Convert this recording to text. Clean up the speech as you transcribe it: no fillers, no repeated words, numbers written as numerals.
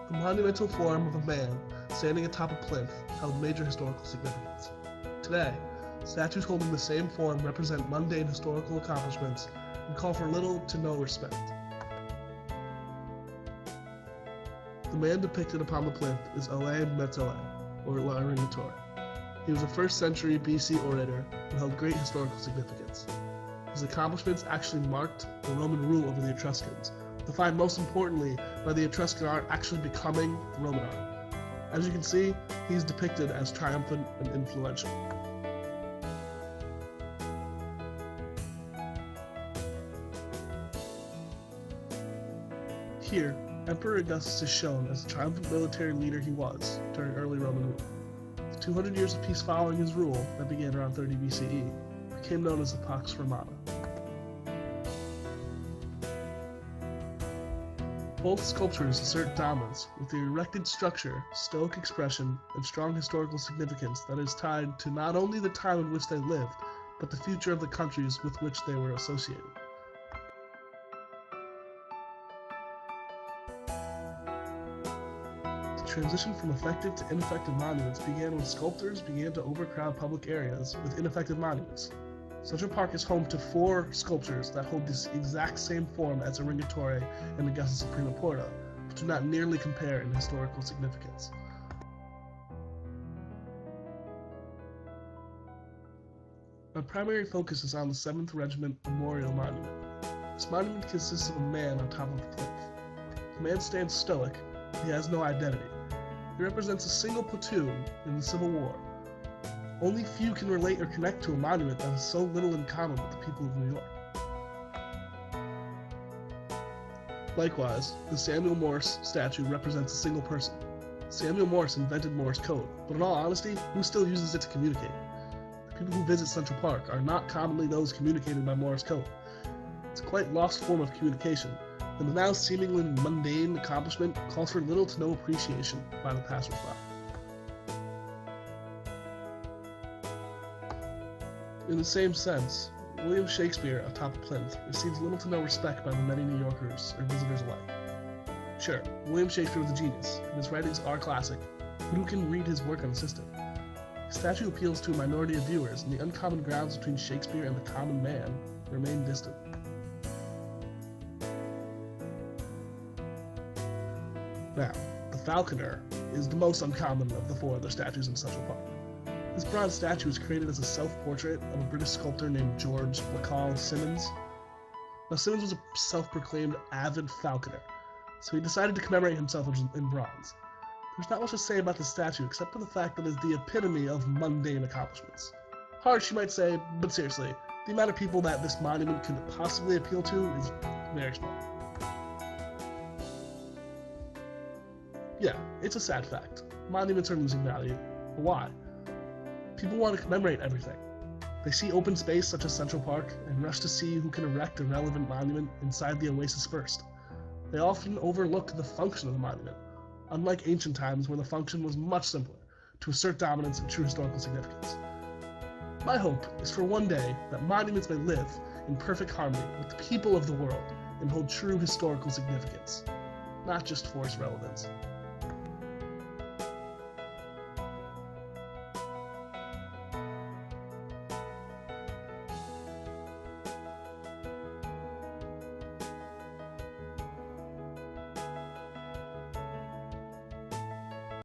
The monumental form of a man standing atop a plinth held major historical significance. Today, statues holding the same form represent mundane historical accomplishments and call for little to no respect. The man depicted upon the plinth is Alain Metzelet, or Regiment. He was a 1st century BC orator who held great historical significance. His accomplishments actually marked the Roman rule over the Etruscans, defined most importantly by the Etruscan art actually becoming the Roman art. As you can see, he is depicted as triumphant and influential. Here, Emperor Augustus is shown as the triumphant military leader he was during early Roman rule. The 200 years of peace following his rule, that began around 30 BCE, became known as the Pax Romana. Both sculptures assert dominance with the erected structure, stoic expression, and strong historical significance that is tied to not only the time in which they lived, but the future of the countries with which they were associated. The transition from effective to ineffective monuments began when sculptors began to overcrowd public areas with ineffective monuments. Central Park is home to 4 sculptures that hold this exact same form as Regiment and Augusta Suprema Porta, but do not nearly compare in historical significance. My primary focus is on the 7th Regiment Memorial Monument. This monument consists of a man on top of a plinth. The man stands stoic, but he has no identity. He represents a single platoon in the Civil War. Only few can relate or connect to a monument that has so little in common with the people of New York. Likewise, the Samuel Morse statue represents a single person. Samuel Morse invented Morse code, but in all honesty, who still uses it to communicate? The people who visit Central Park are not commonly those communicated by Morse code. It's a quite lost form of communication, and the now seemingly mundane accomplishment calls for little to no appreciation by the passersby. In the same sense, William Shakespeare atop a plinth receives little to no respect by the many New Yorkers or visitors alike. Sure, William Shakespeare was a genius, and his writings are classic, but who can read his work unassisted? His statue appeals to a minority of viewers, and the uncommon grounds between Shakespeare and the common man remain distant. Now, the falconer is the most uncommon of the 4 other statues in Central Park. This bronze statue was created as a self-portrait of a British sculptor named George Lacalle Symonds. Now, Symonds was a self-proclaimed avid falconer, so he decided to commemorate himself in bronze. There's not much to say about the statue except for the fact that it is the epitome of mundane accomplishments. Harsh, you might say, but seriously, the amount of people that this monument could possibly appeal to is very small. Yeah, it's a sad fact. Monuments are losing value. But why? People want to commemorate everything. They see open space such as Central Park and rush to see who can erect a relevant monument inside the oasis first. They often overlook the function of the monument, unlike ancient times where the function was much simpler, to assert dominance and true historical significance. My hope is for one day that monuments may live in perfect harmony with the people of the world and hold true historical significance, not just forced relevance.